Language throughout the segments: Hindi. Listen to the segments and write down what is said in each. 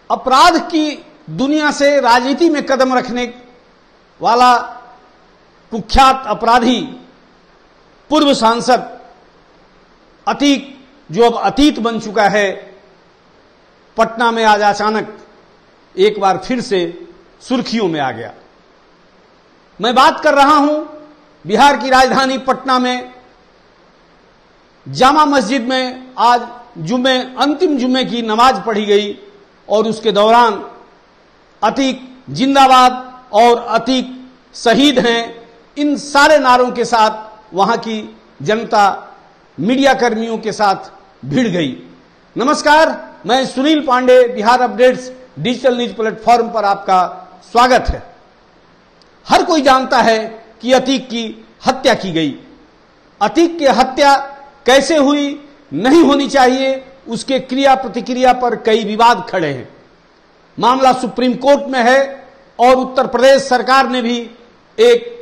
अपराध की दुनिया से राजनीति में कदम रखने वाला कुख्यात अपराधी पूर्व सांसद अतीक, जो अब अतीत बन चुका है, पटना में आज अचानक एक बार फिर से सुर्खियों में आ गया। मैं बात कर रहा हूं बिहार की राजधानी पटना में जामा मस्जिद में आज अंतिम जुम्मे की नमाज पढ़ी गई और उसके दौरान अतीक जिंदाबाद और अतीक शहीद हैं, इन सारे नारों के साथ वहां की जनता मीडिया कर्मियों के साथ भिड़ गई। नमस्कार, मैं Sunil Pandey, Bihar updates digital news platform पर आपका स्वागत है। हर कोई जानता है कि अतीक की हत्या की गई। अतीक की हत्या कैसे हुई, नहीं होनी चाहिए, उसके क्रिया प्रतिक्रिया पर कई विवाद खड़े हैं। मामला सुप्रीम कोर्ट में है और उत्तर प्रदेश सरकार ने भी एक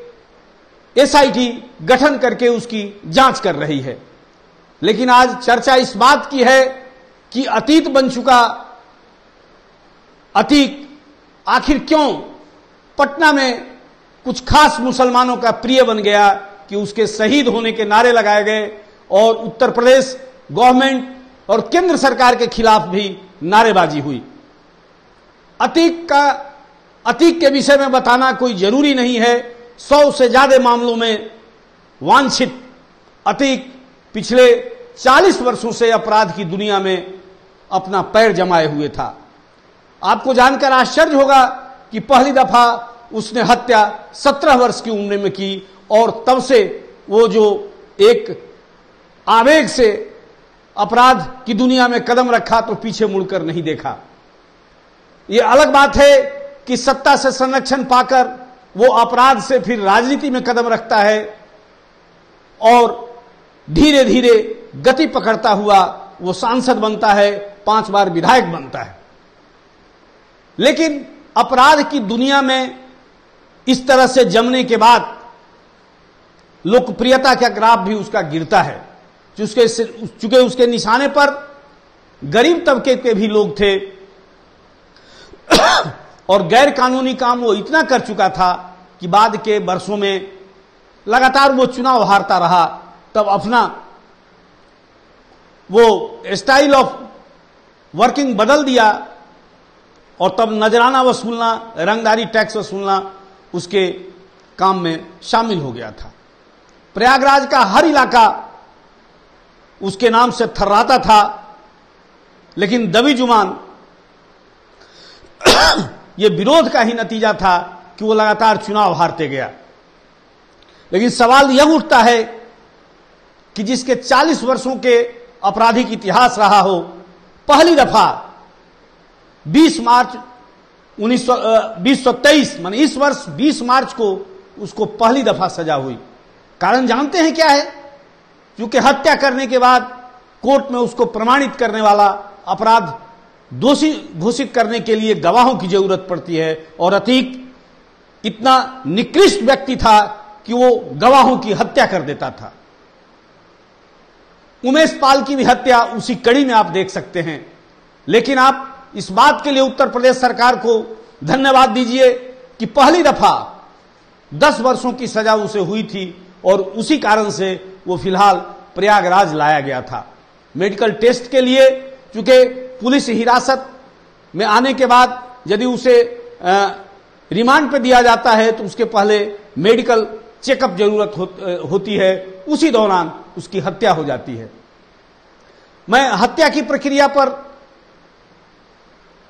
एसआईटी गठन करके उसकी जांच कर रही है। लेकिन आज चर्चा इस बात की है कि अतीत बन चुका अतीक आखिर क्यों पटना में कुछ खास मुसलमानों का प्रिय बन गया कि उसके शहीद होने के नारे लगाए गए और उत्तर प्रदेश गवर्नमेंट और केंद्र सरकार के खिलाफ भी नारेबाजी हुई। अतीक के विषय में बताना कोई जरूरी नहीं है। 100 से ज्यादा मामलों में वांछित अतीक पिछले 40 वर्षों से अपराध की दुनिया में अपना पैर जमाए हुए था। आपको जानकर आश्चर्य होगा कि पहली दफा उसने हत्या 17 वर्ष की उम्र में की और तब से वो जो एक आवेग से अपराध की दुनिया में कदम रखा तो पीछे मुड़कर नहीं देखा। ये अलग बात है कि सत्ता से संरक्षण पाकर वो अपराध से फिर राजनीति में कदम रखता है और धीरे धीरे गति पकड़ता हुआ वो सांसद बनता है, 5 बार विधायक बनता है। लेकिन अपराध की दुनिया में इस तरह से जमने के बाद लोकप्रियता का ग्राफ भी उसका गिरता है। चूंकि उसके निशाने पर गरीब तबके के भी लोग थे और गैर कानूनी काम वो इतना कर चुका था कि बाद के वर्षों में लगातार वो चुनाव हारता रहा। तब अपना वो स्टाइल ऑफ वर्किंग बदल दिया और तब नजराना वसूलना, रंगदारी टैक्स वसूलना उसके काम में शामिल हो गया था। प्रयागराज का हर इलाका उसके नाम से थर्राता था। लेकिन दबी जुबान ये विरोध का ही नतीजा था कि वो लगातार चुनाव हारते गया। लेकिन सवाल यह उठता है कि जिसके 40 वर्षों के आपराधिक इतिहास रहा हो, पहली दफा 20 मार्च 2023 माने इस वर्ष 20 मार्च को उसको पहली दफा सजा हुई। कारण जानते हैं क्या है? क्योंकि हत्या करने के बाद कोर्ट में उसको प्रमाणित करने वाला, अपराध दोषी घोषित करने के लिए गवाहों की जरूरत पड़ती है और अतीक इतना निकृष्ट व्यक्ति था कि वो गवाहों की हत्या कर देता था। उमेश पाल की भी हत्या उसी कड़ी में आप देख सकते हैं। लेकिन आप इस बात के लिए उत्तर प्रदेश सरकार को धन्यवाद दीजिए कि पहली दफा 10 वर्षों की सजा उसे हुई थी और उसी कारण से वो फिलहाल प्रयागराज लाया गया था मेडिकल टेस्ट के लिए। क्योंकि पुलिस हिरासत में आने के बाद यदि उसे रिमांड पर दिया जाता है तो उसके पहले मेडिकल चेकअप जरूरत होती है, उसी दौरान उसकी हत्या हो जाती है। मैं हत्या की प्रक्रिया पर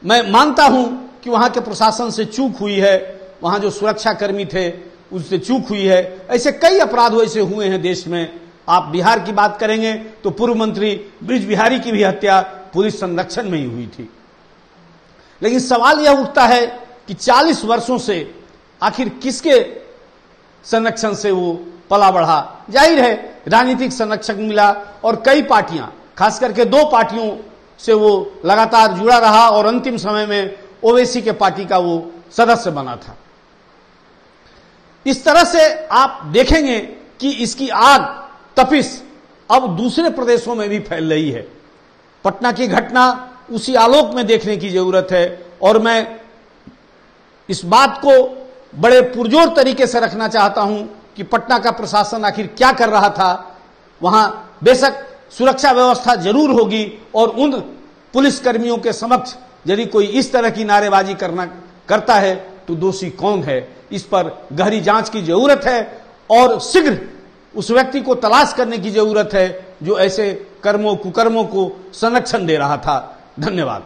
मैं मानता हूं कि वहां के प्रशासन से चूक हुई है, वहां जो सुरक्षाकर्मी थे उससे चूक हुई है। ऐसे कई अपराध वैसे हुए हैं देश में। आप बिहार की बात करेंगे तो पूर्व मंत्री ब्रिज बिहारी की भी हत्या पुलिस संरक्षण में ही हुई थी। लेकिन सवाल यह उठता है कि 40 वर्षों से आखिर किसके संरक्षण से वो पला बढ़ा? जाहिर है राजनीतिक संरक्षक मिला और कई पार्टियां, खास करके 2 पार्टियों से वो लगातार जुड़ा रहा और अंतिम समय में ओवैसी के पार्टी का वो सदस्य बना था। इस तरह से आप देखेंगे कि इसकी आग तपिश अब दूसरे प्रदेशों में भी फैल रही है। पटना की घटना उसी आलोक में देखने की जरूरत है और मैं इस बात को बड़े पुरजोर तरीके से रखना चाहता हूं कि पटना का प्रशासन आखिर क्या कर रहा था। वहां बेशक सुरक्षा व्यवस्था जरूर होगी और उन पुलिस कर्मियों के समक्ष यदि कोई इस तरह की नारेबाजी करता है तो दोषी कौन है, इस पर गहरी जांच की जरूरत है और शीघ्र उस व्यक्ति को तलाश करने की जरूरत है जो ऐसे कर्मों कुकर्मों को संरक्षण दे रहा था। धन्यवाद।